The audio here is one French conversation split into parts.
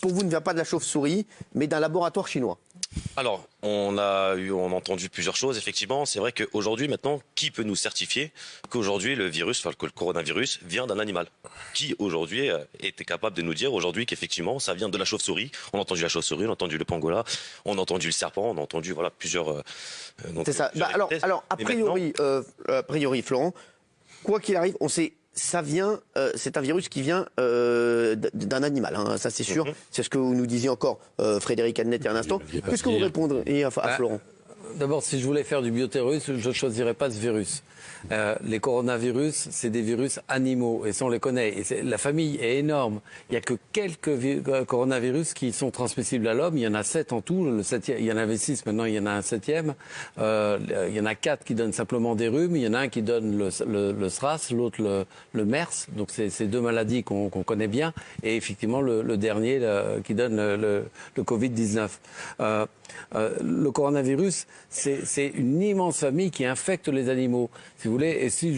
pour vous, ne vient pas de la chauve-souris, mais d'un laboratoire chinois. Alors, on a entendu plusieurs choses, effectivement. C'est vrai qu'aujourd'hui, maintenant, qui peut nous certifier qu'aujourd'hui, que le coronavirus vient d'un animal? Qui, aujourd'hui, était capable de nous dire, aujourd'hui, qu'effectivement, ça vient de la chauve-souris? On a entendu la chauve-souris, on a entendu le pangolin, on a entendu le serpent, on a entendu, voilà, plusieurs... C'est ça. Alors, a priori, Florent, quoi qu'il arrive, on sait... Ça vient, c'est un virus qui vient d'un animal, hein, ça c'est sûr. C'est ce que vous nous disiez encore, Frédéric Adnet, il y a un instant. Qu'est-ce que vous répondrez à Florent? D'abord, si je voulais faire du bioterrorisme, je ne choisirais pas ce virus. Les coronavirus, c'est des virus animaux, et ça on les connaît. Et la famille est énorme. Il n'y a que quelques coronavirus qui sont transmissibles à l'homme. Il y en a 7 en tout. Il y en avait 6, maintenant il y en a un 7e. Il y en a 4 qui donnent simplement des rhumes. Il y en a un qui donne le SRAS, l'autre le MERS. Donc c'est 2 maladies qu'on connaît bien. Et effectivement le dernier qui donne le Covid-19. Le coronavirus, c'est une immense famille qui infecte les animaux, si vous voulez. Et si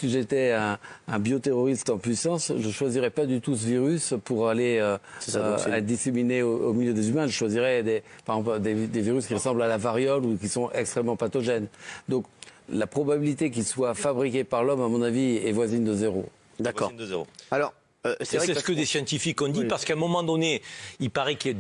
j'étais un bioterroriste en puissance, je choisirais pas du tout ce virus pour aller être disséminé au milieu des humains. Je choisirais par exemple, des virus qui ressemblent à la variole ou qui sont extrêmement pathogènes. Donc la probabilité qu'il soit fabriqué par l'homme, à mon avis, est voisine de 0. D'accord. Alors, c'est ce que des scientifiques ont dit, parce qu'à un moment donné, il paraît qu'il y a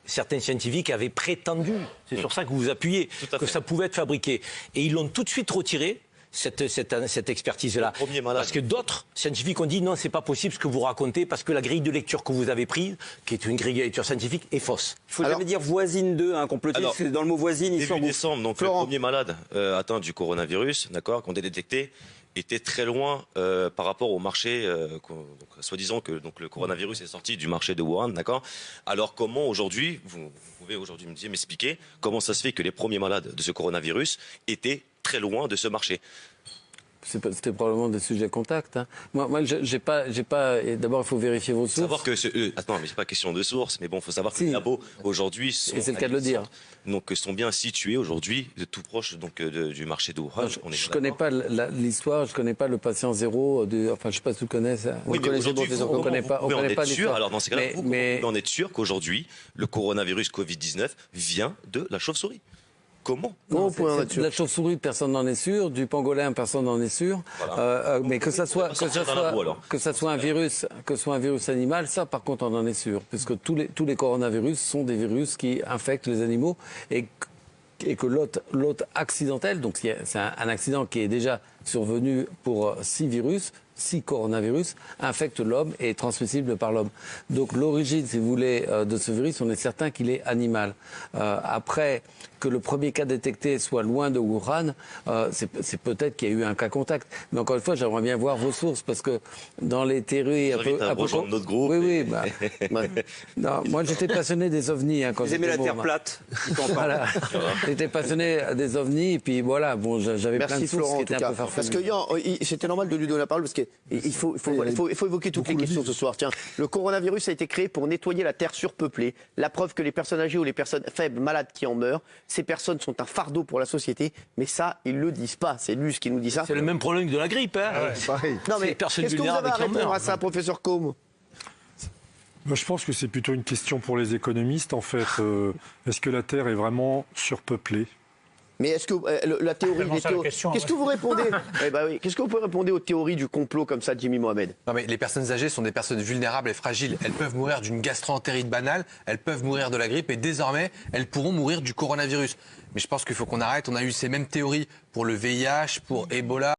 certains scientifiques avaient prétendu, c'est sur ça que vous vous appuyez, que ça pouvait être fabriqué. Et ils l'ont tout de suite retiré, cette expertise-là. Parce que d'autres scientifiques ont dit non, c'est pas possible ce que vous racontez, parce que la grille de lecture que vous avez prise, qui est une grille de lecture scientifique, est fausse. Il faut jamais dire voisine de, complotiste, parce que dans le mot voisine, il début décembre, donc Florent. Le premier malade atteint du coronavirus, d'accord, qu'on a détecté, était très loin par rapport au marché, soi-disant que le coronavirus est sorti du marché de Wuhan, d'accord. Alors comment aujourd'hui, vous pouvez aujourd'hui m'expliquer comment ça se fait que les premiers malades de ce coronavirus étaient très loin de ce marché? C'était probablement des sujets contacts. Hein. Moi, j'ai pas. D'abord, il faut vérifier vos sources. Savoir que attends, mais c'est pas question de source, mais bon, il faut savoir que les labos aujourd'hui sont. Et c'est le cas de le dire. Donc, sont bien situés aujourd'hui, tout proche du marché de Wuhan. Je connais pas l'histoire, je connais pas le patient zéro. Enfin, je sais pas si tu le connais. Oui, mais aujourd'hui, on connaît pas l'histoire. Alors, dans ces cas-là, vous pouvez en être sûr qu'aujourd'hui, le coronavirus Covid-19 vient de la chauve-souris. Comment de la chauve-souris, personne n'en est sûr. Du pangolin, personne n'en est sûr. Voilà. Mais que ça soit un virus animal, ça, par contre, on en est sûr, puisque tous les coronavirus sont des virus qui infectent les animaux et que l'hôte accidentel, donc c'est un accident qui est déjà survenu pour 6 coronavirus, infecte l'homme et est transmissible par l'homme. Donc l'origine, si vous voulez, de ce virus, on est certain qu'il est animal. Après, que le premier cas détecté soit loin de Wuhan, c'est peut-être qu'il y a eu un cas contact. Mais encore une fois, j'aimerais bien voir vos sources, parce que dans les théories... rejoindre notre groupe. Oui. Non, moi, j'étais passionné des ovnis. Quand vous aimez la Terre plate. Voilà. J'étais passionné des ovnis, et puis voilà, bon, j'avais plein de sources Florent, qui étaient un peu farfelues. Parce que c'était normal de lui donner la parole, parce qu'il faut évoquer toutes les questions ce soir. Tiens, le coronavirus a été créé pour nettoyer la Terre surpeuplée. La preuve que les personnes âgées ou les personnes faibles, malades qui en meurent, ces personnes sont un fardeau pour la société. Mais ça, ils le disent pas. C'est Luce qui nous dit ça. C'est le même problème que de la grippe. Hein. Pareil. Non, mais qu'est-ce que vous avez à répondre à ça, professeur Combe? Moi, je pense que c'est plutôt une question pour les économistes, en fait. Est-ce que la Terre est vraiment surpeuplée? Mais est-ce que la théorie des théories... Qu'est-ce que vous répondez? Qu'est-ce que vous pouvez répondre aux théories du complot comme ça, Jimmy Mohamed? Non, mais les personnes âgées sont des personnes vulnérables et fragiles. Elles peuvent mourir d'une gastroentérite banale, elles peuvent mourir de la grippe, et désormais, elles pourront mourir du coronavirus. Mais je pense qu'il faut qu'on arrête. On a eu ces mêmes théories pour le VIH, pour Ebola.